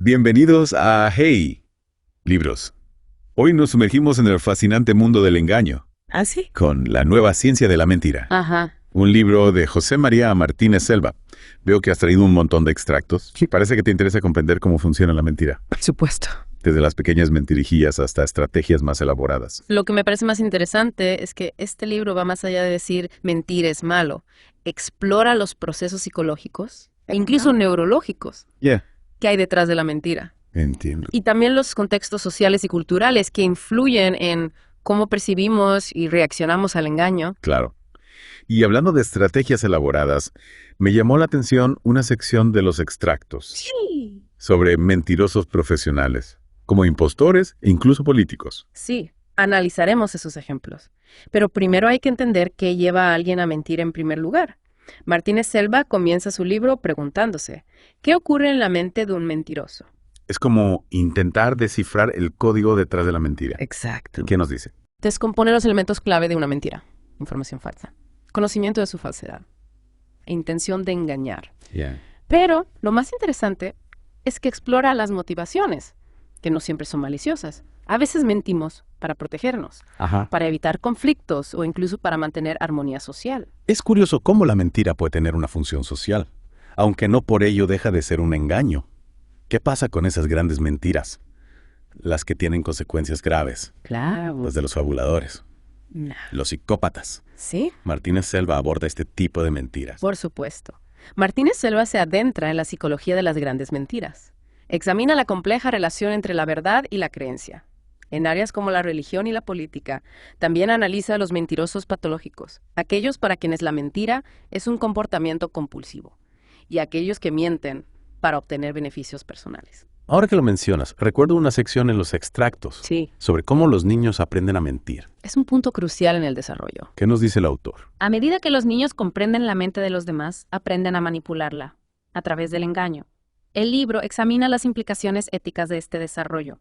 Bienvenidos a Hey, Libros. Hoy nos sumergimos en el fascinante mundo del engaño, ¿Ah, sí? con La nueva ciencia de la mentira. Ajá. Un libro de José María Martínez Selva. Veo que has traído un montón de extractos. Parece que te interesa comprender cómo funciona la mentira, Por supuesto. desde las pequeñas mentirijillas hasta estrategias más elaboradas. Lo que me parece más interesante es que este libro va más allá de decir mentir es malo. Explora los procesos psicológicos e incluso neurológicos que hay detrás de la mentira. Entiendo. Y también los contextos sociales y culturales que influyen en cómo percibimos y reaccionamos al engaño. Claro. Y hablando de estrategias elaboradas, me llamó la atención una sección de los extractos Sí. sobre mentirosos profesionales, como impostores e incluso políticos. Sí, analizaremos esos ejemplos. Pero primero hay que entender qué lleva a alguien a mentir en primer lugar. Martínez Selva comienza su libro preguntándose, ¿qué ocurre en la mente de un mentiroso? Es como intentar descifrar el código detrás de la mentira. Exacto. ¿Qué nos dice? Descompone los elementos clave de una mentira. Información falsa. Conocimiento de su falsedad. E intención de engañar. Pero lo más interesante es que explora las motivaciones, que no siempre son maliciosas. A veces mentimos para protegernos, para evitar conflictos o incluso para mantener armonía social. Es curioso cómo la mentira puede tener una función social, aunque no por ello deja de ser un engaño. ¿Qué pasa con esas grandes mentiras? Las que tienen consecuencias graves, Claro. las de los fabuladores, los psicópatas. ¿Sí? Martínez Selva aborda este tipo de mentiras. Por supuesto. Martínez Selva se adentra en la psicología de las grandes mentiras. Examina la compleja relación entre la verdad y la creencia. En áreas como la religión y la política, también analiza a los mentirosos patológicos, aquellos para quienes la mentira es un comportamiento compulsivo, y aquellos que mienten para obtener beneficios personales. Ahora que lo mencionas, recuerdo una sección en los extractos Sí, sobre cómo los niños aprenden a mentir. es un punto crucial en el desarrollo. ¿Qué nos dice el autor? A medida que los niños comprenden la mente de los demás, aprenden a manipularla, a través del engaño. El libro examina las implicaciones éticas de este desarrollo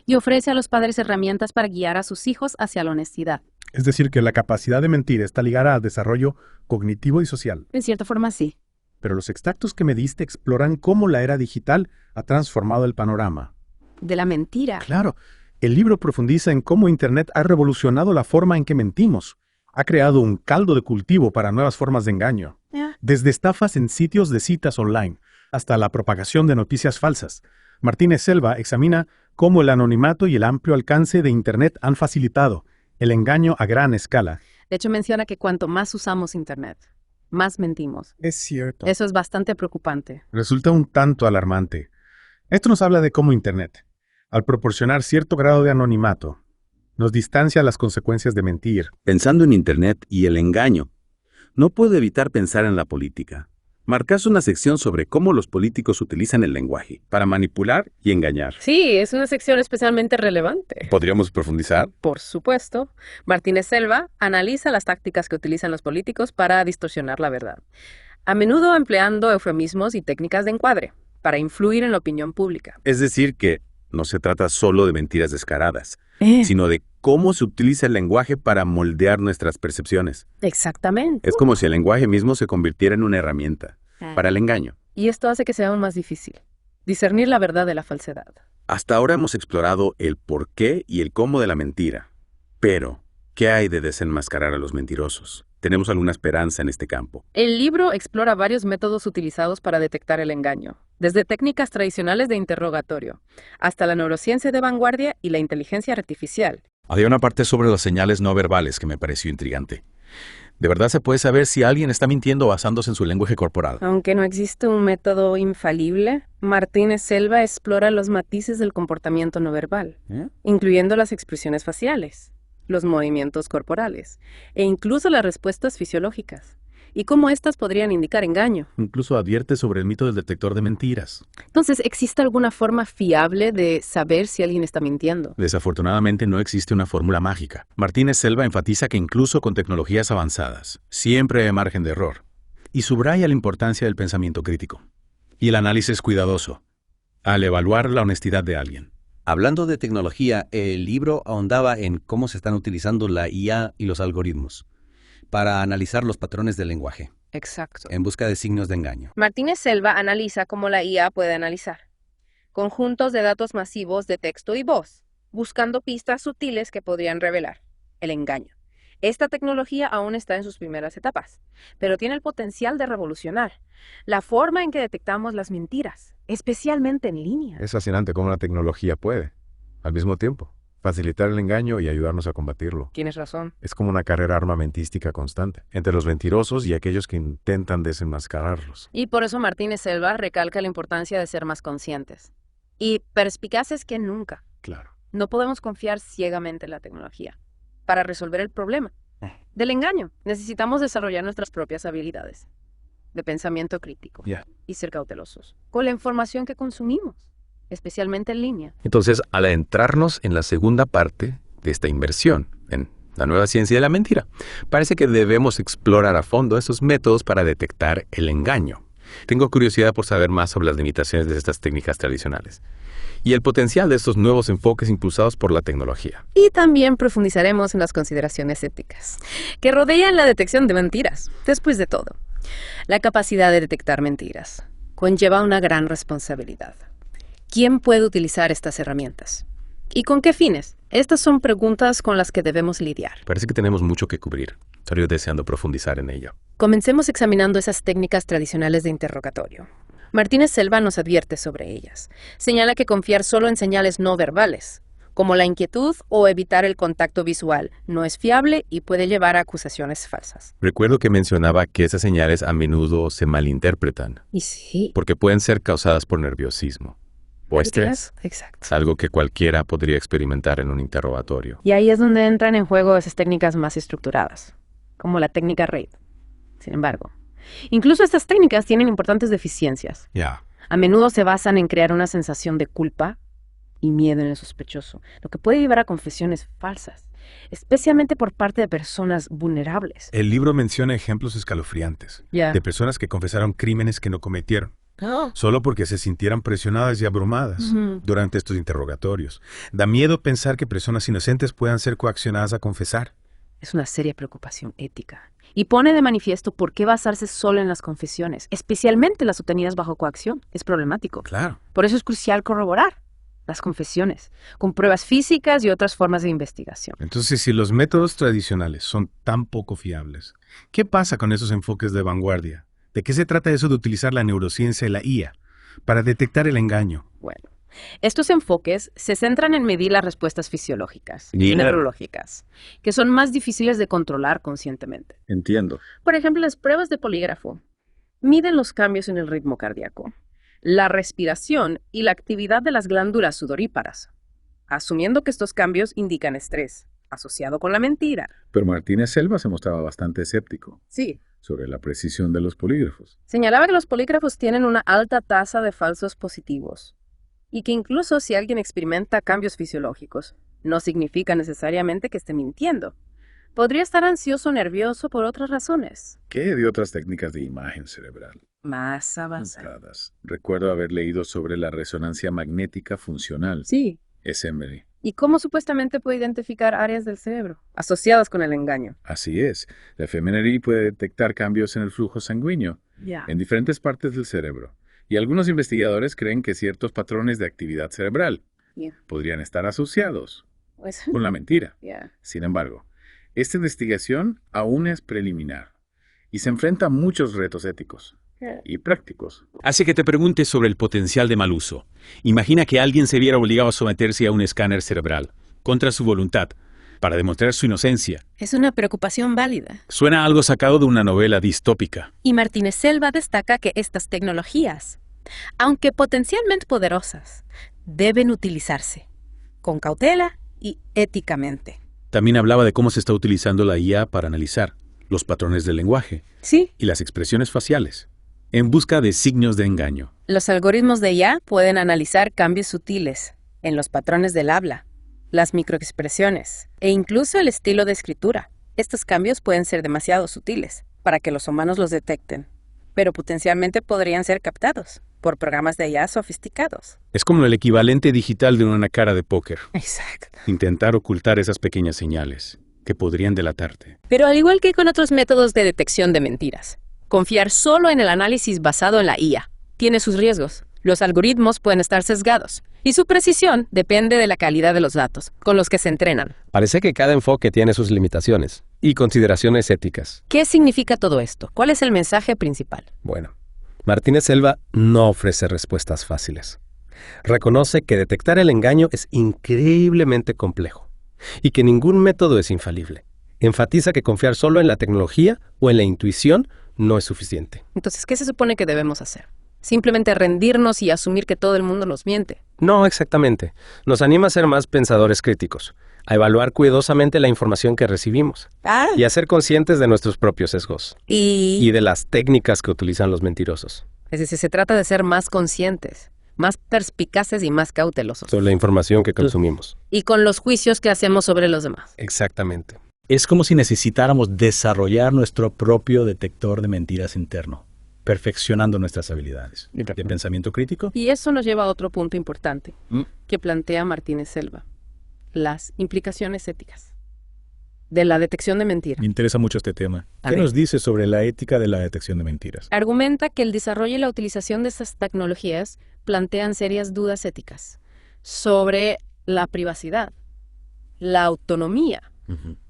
y ofrece a los padres herramientas para guiar a sus hijos hacia la honestidad. Es decir, que la capacidad de mentir está ligada al desarrollo cognitivo y social. En cierta forma, sí. Pero los extractos que me diste exploran cómo la era digital ha transformado el panorama. De la mentira. Claro, el libro profundiza en cómo Internet ha revolucionado la forma en que mentimos. Ha creado un caldo de cultivo para nuevas formas de engaño. Desde estafas en sitios de citas online hasta la propagación de noticias falsas. Martínez Selva examina cómo el anonimato y el amplio alcance de Internet han facilitado el engaño a gran escala. De hecho, menciona que cuanto más usamos Internet, más mentimos. Es cierto. Eso es bastante preocupante. Resulta un tanto alarmante. Esto nos habla de cómo Internet, al proporcionar cierto grado de anonimato, nos distancia a las consecuencias de mentir. Pensando en Internet y el engaño, no puedo evitar pensar en la política. Marcas una sección sobre cómo los políticos utilizan el lenguaje para manipular y engañar. Sí, es una sección especialmente relevante. ¿Podríamos profundizar? Por supuesto, Martínez Selva analiza las tácticas que utilizan los políticos para distorsionar la verdad, a menudo empleando eufemismos y técnicas de encuadre para influir en la opinión pública. Es decir, que no se trata solo de mentiras descaradas, sino de cómo se utiliza el lenguaje para moldear nuestras percepciones. Exactamente. Es como si el lenguaje mismo se convirtiera en una herramienta para el engaño. Y esto hace que sea aún más difícil discernir la verdad de la falsedad. Hasta ahora hemos explorado el por qué y el cómo de la mentira. Pero, ¿qué hay de desenmascarar a los mentirosos? ¿Tenemos alguna esperanza en este campo? El libro explora varios métodos utilizados para detectar el engaño, desde técnicas tradicionales de interrogatorio hasta la neurociencia de vanguardia y la inteligencia artificial. Había una parte sobre las señales no verbales que me pareció intrigante. ¿De verdad se puede saber si alguien está mintiendo basándose en su lenguaje corporal? Aunque no existe un método infalible, Martínez Selva explora los matices del comportamiento no verbal, incluyendo las expresiones faciales, los movimientos corporales e incluso las respuestas fisiológicas, y cómo éstas podrían indicar engaño. Incluso advierte sobre el mito del detector de mentiras. Entonces, ¿existe alguna forma fiable de saber si alguien está mintiendo? Desafortunadamente no existe una fórmula mágica. Martínez Selva enfatiza que incluso con tecnologías avanzadas, siempre hay margen de error. Y subraya la importancia del pensamiento crítico y el análisis cuidadoso al evaluar la honestidad de alguien. Hablando de tecnología, el libro ahondaba en cómo se están utilizando la IA y los algoritmos para analizar los patrones del lenguaje, Exacto. en busca de signos de engaño. Martínez Selva analiza cómo la IA puede analizar. conjuntos de datos masivos de texto y voz, buscando pistas sutiles que podrían revelar el engaño. Esta tecnología aún está en sus primeras etapas, pero tiene el potencial de revolucionar la forma en que detectamos las mentiras, especialmente en línea. Es fascinante cómo la tecnología puede, al mismo tiempo, facilitar el engaño y ayudarnos a combatirlo. Tienes razón. Es como una carrera armamentística constante, entre los mentirosos y aquellos que intentan desenmascararlos. Y por eso Martínez Selva recalca la importancia de ser más conscientes y perspicaces que nunca. Claro. No podemos confiar ciegamente en la tecnología para resolver el problema del engaño. Necesitamos desarrollar nuestras propias habilidades de pensamiento crítico y ser cautelosos con la información que consumimos, especialmente en línea. Entonces, al adentrarnos en la segunda parte de esta inversión, en la nueva ciencia de la mentira, parece que debemos explorar a fondo esos métodos para detectar el engaño. Tengo curiosidad por saber más sobre las limitaciones de estas técnicas tradicionales y el potencial de estos nuevos enfoques impulsados por la tecnología. Y también profundizaremos en las consideraciones éticas que rodean la detección de mentiras. Después de todo, la capacidad de detectar mentiras conlleva una gran responsabilidad. ¿Quién puede utilizar estas herramientas? ¿Y con qué fines? Estas son preguntas con las que debemos lidiar. Parece que tenemos mucho que cubrir. Estoy deseando profundizar en ello. Comencemos examinando esas técnicas tradicionales de interrogatorio. Martínez Selva nos advierte sobre ellas. Señala que confiar solo en señales no verbales, como la inquietud o evitar el contacto visual, no es fiable y puede llevar a acusaciones falsas. Recuerdo que mencionaba que esas señales a menudo se malinterpretan. Y sí. Porque pueden ser causadas por nerviosismo o estrés. Exacto. Algo que cualquiera podría experimentar en un interrogatorio. Y ahí es donde entran en juego esas técnicas más estructuradas, como la técnica RAID. Sin embargo, incluso estas técnicas tienen importantes deficiencias. A menudo se basan en crear una sensación de culpa y miedo en el sospechoso, lo que puede llevar a confesiones falsas, especialmente por parte de personas vulnerables. El libro menciona ejemplos escalofriantes de personas que confesaron crímenes que no cometieron, solo porque se sintieran presionadas y abrumadas durante estos interrogatorios. Da miedo pensar que personas inocentes puedan ser coaccionadas a confesar. Es una seria preocupación ética y pone de manifiesto por qué basarse solo en las confesiones, especialmente las obtenidas bajo coacción. Es problemático. Claro. Por eso es crucial corroborar las confesiones con pruebas físicas y otras formas de investigación. Entonces, si los métodos tradicionales son tan poco fiables, ¿qué pasa con esos enfoques de vanguardia? ¿De qué se trata eso de utilizar la neurociencia y la IA para detectar el engaño? Bueno, estos enfoques se centran en medir las respuestas fisiológicas y neurológicas, que son más difíciles de controlar conscientemente. Entiendo. Por ejemplo, las pruebas de polígrafo miden los cambios en el ritmo cardíaco, la respiración y la actividad de las glándulas sudoríparas, asumiendo que estos cambios indican estrés, asociado con la mentira. Pero Martínez Selva se mostraba bastante escéptico Sí. sobre la precisión de los polígrafos. Señalaba que los polígrafos tienen una alta tasa de falsos positivos y que incluso si alguien experimenta cambios fisiológicos, no significa necesariamente que esté mintiendo. Podría estar ansioso o nervioso por otras razones. ¿Qué de otras técnicas de imagen cerebral? Más avanzadas. Recuerdo haber leído sobre la resonancia magnética funcional. Sí. SMR. ¿Y cómo supuestamente puede identificar áreas del cerebro asociadas con el engaño? Así es. La fMRI puede detectar cambios en el flujo sanguíneo en diferentes partes del cerebro. Y algunos investigadores creen que ciertos patrones de actividad cerebral podrían estar asociados con la mentira. Sin embargo, esta investigación aún es preliminar y se enfrenta a muchos retos éticos y prácticos. Hace que te preguntes sobre el potencial de mal uso. Imagina que alguien se viera obligado a someterse a un escáner cerebral, contra su voluntad, para demostrar su inocencia. Es una preocupación válida. Suena a algo sacado de una novela distópica. Y Martínez Selva destaca que estas tecnologías, aunque potencialmente poderosas, deben utilizarse con cautela y éticamente. También hablaba de cómo se está utilizando la IA para analizar los patrones del lenguaje y las expresiones faciales, en busca de signos de engaño. Los algoritmos de IA pueden analizar cambios sutiles en los patrones del habla, las microexpresiones e incluso el estilo de escritura. Estos cambios pueden ser demasiado sutiles para que los humanos los detecten, pero potencialmente podrían ser captados por programas de IA sofisticados. Es como el equivalente digital de una cara de póker. Exacto. Intentar ocultar esas pequeñas señales que podrían delatarte. Pero al igual que con otros métodos de detección de mentiras, confiar solo en el análisis basado en la IA tiene sus riesgos. Los algoritmos pueden estar sesgados y su precisión depende de la calidad de los datos con los que se entrenan. Parece que cada enfoque tiene sus limitaciones y consideraciones éticas. ¿Qué significa todo esto? ¿Cuál es el mensaje principal? Bueno, Martínez Selva no ofrece respuestas fáciles. Reconoce que detectar el engaño es increíblemente complejo y que ningún método es infalible. Enfatiza que confiar solo en la tecnología o en la intuición no es suficiente. Entonces, ¿qué se supone que debemos hacer? ¿Simplemente rendirnos y asumir que todo el mundo nos miente? No exactamente. Nos anima a ser más pensadores críticos, a evaluar cuidadosamente la información que recibimos y a ser conscientes de nuestros propios sesgos y de las técnicas que utilizan los mentirosos. Es decir, se trata de ser más conscientes, más perspicaces y más cautelosos. Sobre la información que consumimos. Y con los juicios que hacemos sobre los demás. Exactamente. Es como si necesitáramos desarrollar nuestro propio detector de mentiras interno, perfeccionando nuestras habilidades de pensamiento crítico. Y eso nos lleva a otro punto importante que plantea Martínez Selva: las implicaciones éticas de la detección de mentiras. Me interesa mucho este tema. ¿Qué nos dice sobre la ética de la detección de mentiras? Argumenta que el desarrollo y la utilización de estas tecnologías plantean serias dudas éticas sobre la privacidad, la autonomía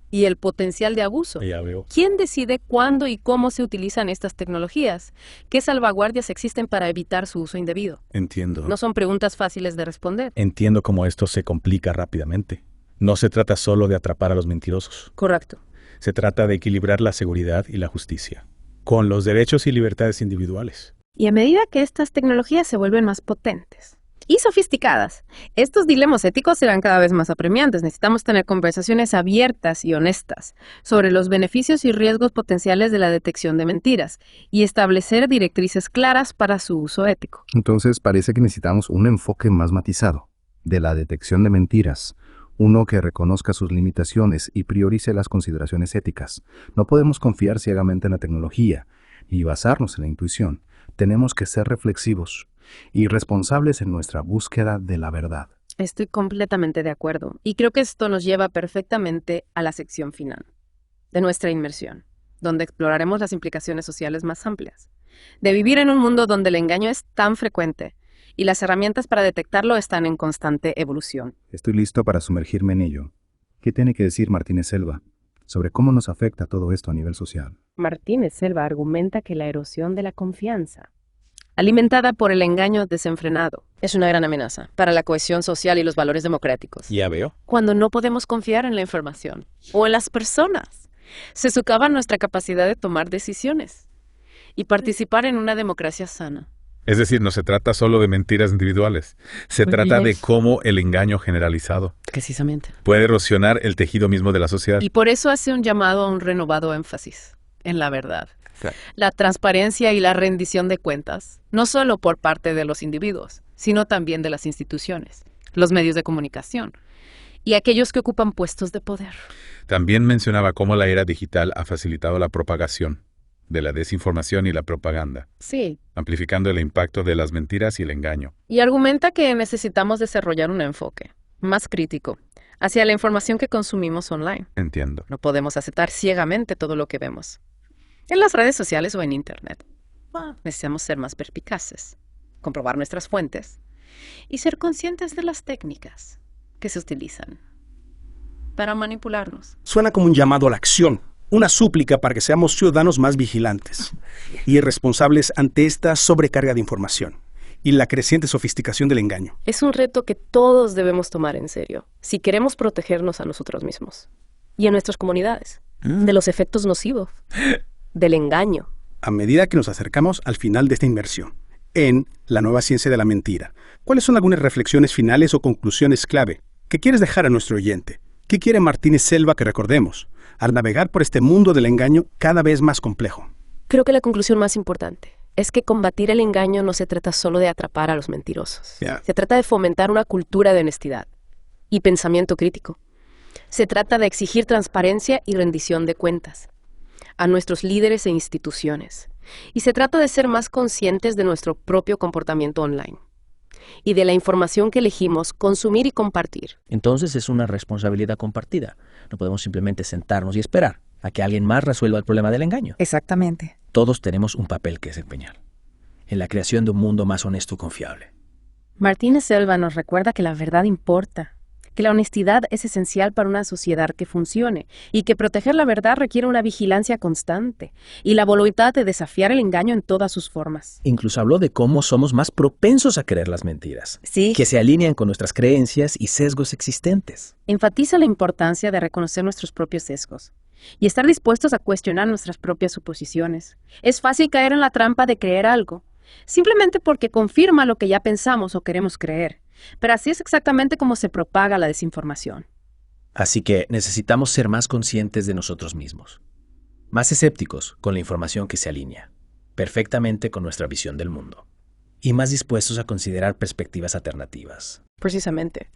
y el potencial de abuso. Ya veo. ¿Quién decide cuándo y cómo se utilizan estas tecnologías? ¿Qué salvaguardias existen para evitar su uso indebido? Entiendo. No son preguntas fáciles de responder. Entiendo cómo esto se complica rápidamente. No se trata solo de atrapar a los mentirosos. Correcto. Se trata de equilibrar la seguridad y la justicia con los derechos y libertades individuales. Y a medida que estas tecnologías se vuelven más potentes y sofisticadas, estos dilemas éticos serán cada vez más apremiantes. Necesitamos tener conversaciones abiertas y honestas sobre los beneficios y riesgos potenciales de la detección de mentiras y establecer directrices claras para su uso ético. Entonces parece que necesitamos un enfoque más matizado de la detección de mentiras, uno que reconozca sus limitaciones y priorice las consideraciones éticas. No podemos confiar ciegamente en la tecnología y basarnos en la intuición. Tenemos que ser reflexivos y responsables en nuestra búsqueda de la verdad. Estoy completamente de acuerdo. Y creo que esto nos lleva perfectamente a la sección final de nuestra inmersión, donde exploraremos las implicaciones sociales más amplias de vivir en un mundo donde el engaño es tan frecuente y las herramientas para detectarlo están en constante evolución. Estoy listo para sumergirme en ello. ¿Qué tiene que decir Martínez Selva sobre cómo nos afecta todo esto a nivel social? Martínez Selva argumenta que la erosión de la confianza, alimentada por el engaño desenfrenado, es una gran amenaza para la cohesión social y los valores democráticos. Ya veo. Cuando no podemos confiar en la información o en las personas, se socava nuestra capacidad de tomar decisiones y participar en una democracia sana. Es decir, no se trata solo de mentiras individuales. Se trata de cómo el engaño generalizado precisamente puede erosionar el tejido mismo de la sociedad. Y por eso hace un llamado a un renovado énfasis en la verdad. Claro. La transparencia y la rendición de cuentas, no solo por parte de los individuos, sino también de las instituciones, los medios de comunicación y aquellos que ocupan puestos de poder. También mencionaba cómo la era digital ha facilitado la propagación de la desinformación y la propaganda. Sí. Amplificando el impacto de las mentiras y el engaño. Y argumenta que necesitamos desarrollar un enfoque más crítico hacia la información que consumimos online. Entiendo. No podemos aceptar ciegamente todo lo que vemos en las redes sociales o en Internet. Necesitamos ser más perspicaces, comprobar nuestras fuentes y ser conscientes de las técnicas que se utilizan para manipularnos. Suena como un llamado a la acción. Una súplica para que seamos ciudadanos más vigilantes y responsables ante esta sobrecarga de información y la creciente sofisticación del engaño. Es un reto que todos debemos tomar en serio si queremos protegernos a nosotros mismos y a nuestras comunidades de los efectos nocivos del engaño. A medida que nos acercamos al final de esta inmersión en la nueva ciencia de la mentira, ¿cuáles son algunas reflexiones finales o conclusiones clave que quieres dejar a nuestro oyente? ¿Qué quiere Martínez Selva que recordemos al navegar por este mundo del engaño cada vez más complejo? Creo que la conclusión más importante es que combatir el engaño no se trata solo de atrapar a los mentirosos. Se trata de fomentar una cultura de honestidad y pensamiento crítico. Se trata de exigir transparencia y rendición de cuentas a nuestros líderes e instituciones. Y se trata de ser más conscientes de nuestro propio comportamiento online y de la información que elegimos consumir y compartir. Entonces es una responsabilidad compartida. No podemos simplemente sentarnos y esperar a que alguien más resuelva el problema del engaño. Exactamente. Todos tenemos un papel que desempeñar. en la creación de un mundo más honesto y confiable. Martínez Selva nos recuerda que la verdad importa, que la honestidad es esencial para una sociedad que funcione y que proteger la verdad requiere una vigilancia constante y la voluntad de desafiar el engaño en todas sus formas. Incluso habló de cómo somos más propensos a creer las mentiras, Sí. que se alinean con nuestras creencias y sesgos existentes. Enfatiza la importancia de reconocer nuestros propios sesgos y estar dispuestos a cuestionar nuestras propias suposiciones. Es fácil caer en la trampa de creer algo, simplemente porque confirma lo que ya pensamos o queremos creer. Pero así es exactamente como se propaga la desinformación. Así que necesitamos ser más conscientes de nosotros mismos, más escépticos con la información que se alinea perfectamente con nuestra visión del mundo y más dispuestos a considerar perspectivas alternativas. Precisamente.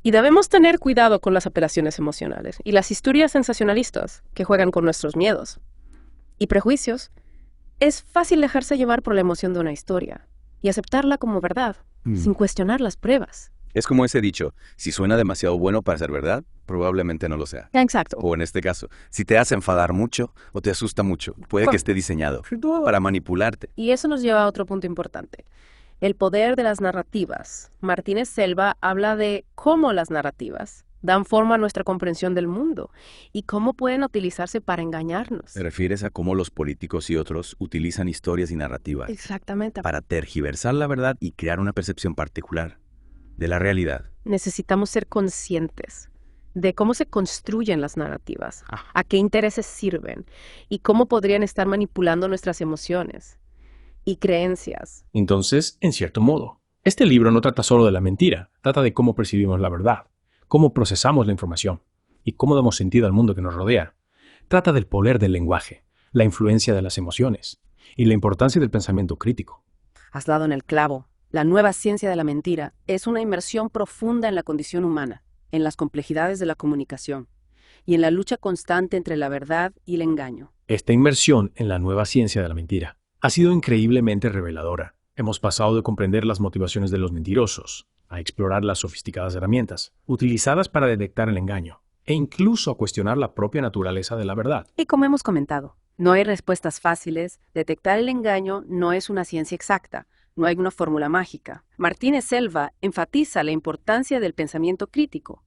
Y debemos tener cuidado con las apelaciones emocionales y las historias sensacionalistas que juegan con nuestros miedos y prejuicios. Es fácil dejarse llevar por la emoción de una historia y aceptarla como verdad, sin cuestionar las pruebas. Es como ese dicho, si suena demasiado bueno para ser verdad, probablemente no lo sea. Exacto. O en este caso, si te hace enfadar mucho o te asusta mucho, puede que esté diseñado para manipularte. Y eso nos lleva a otro punto importante. El poder de las narrativas. Martínez Selva habla de cómo las narrativas dan forma a nuestra comprensión del mundo y cómo pueden utilizarse para engañarnos. ¿Te refieres a cómo los políticos y otros utilizan historias y narrativas Exactamente. para tergiversar la verdad y crear una percepción particular de la realidad? Necesitamos ser conscientes de cómo se construyen las narrativas, a qué intereses sirven y cómo podrían estar manipulando nuestras emociones y creencias. Entonces, en cierto modo, este libro no trata solo de la mentira, trata de cómo percibimos la verdad, cómo procesamos la información y cómo damos sentido al mundo que nos rodea. Trata del poder del lenguaje, la influencia de las emociones y la importancia del pensamiento crítico. Has dado en el clavo. La nueva ciencia de la mentira es una inmersión profunda en la condición humana, en las complejidades de la comunicación y en la lucha constante entre la verdad y el engaño. Esta inmersión en la nueva ciencia de la mentira ha sido increíblemente reveladora. Hemos pasado de comprender las motivaciones de los mentirosos a explorar las sofisticadas herramientas utilizadas para detectar el engaño e incluso a cuestionar la propia naturaleza de la verdad. Y como hemos comentado, no hay respuestas fáciles, detectar el engaño no es una ciencia exacta, no hay una fórmula mágica. Martínez Selva enfatiza la importancia del pensamiento crítico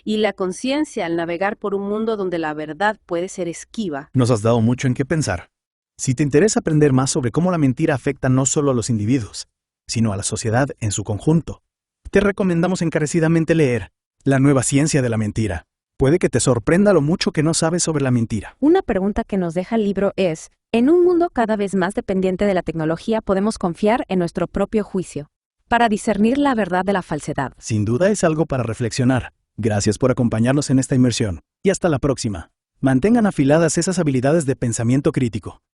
y la conciencia al navegar por un mundo donde la verdad puede ser esquiva. Nos has dado mucho en qué pensar. Si te interesa aprender más sobre cómo la mentira afecta no solo a los individuos, sino a la sociedad en su conjunto, te recomendamos encarecidamente leer La nueva ciencia de la mentira. Puede que te sorprenda lo mucho que no sabes sobre la mentira. Una pregunta que nos deja el libro es, en un mundo cada vez más dependiente de la tecnología, ¿podemos confiar en nuestro propio juicio para discernir la verdad de la falsedad? Sin duda es algo para reflexionar. Gracias por acompañarnos en esta inmersión. Y hasta la próxima. Mantengan afiladas esas habilidades de pensamiento crítico.